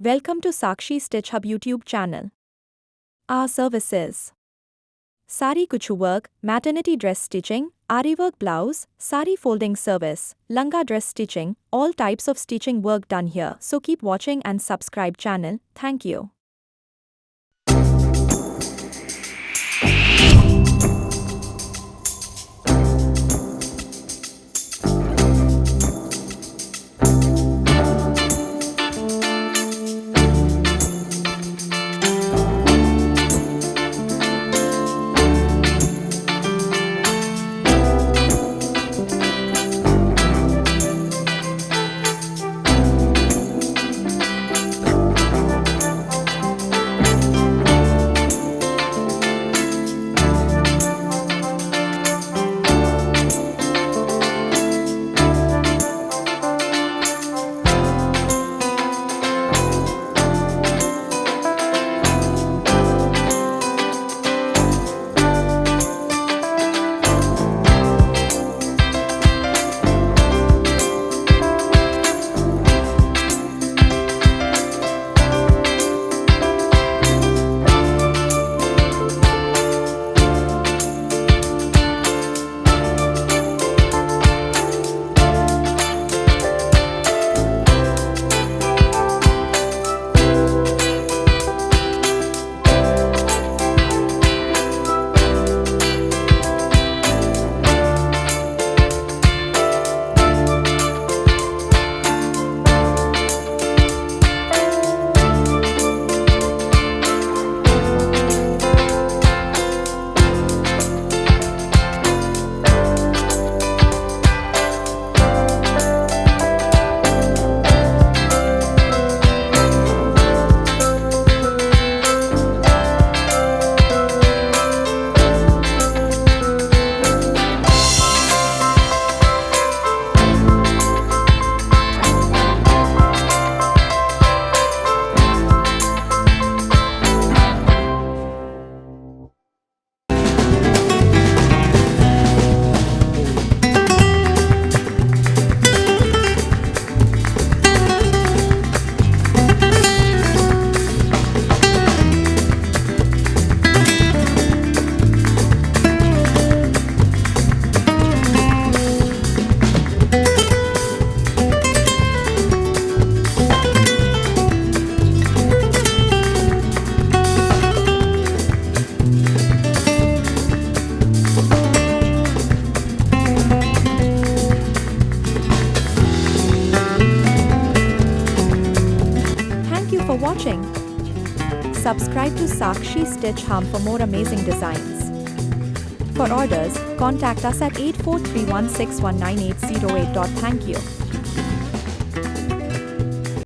Welcome to Sakshi Stitch Hub YouTube channel. Our services: Saree Kuchu work, maternity dress stitching, Aari Work blouse, Saree Folding service, Lehenga dress stitching, all types of stitching work done here. So keep watching and subscribe channel. Thank you. For watching. Subscribe to Sakshi Stitch Hub for more amazing designs. For orders, contact us at 8431619808. Thank you.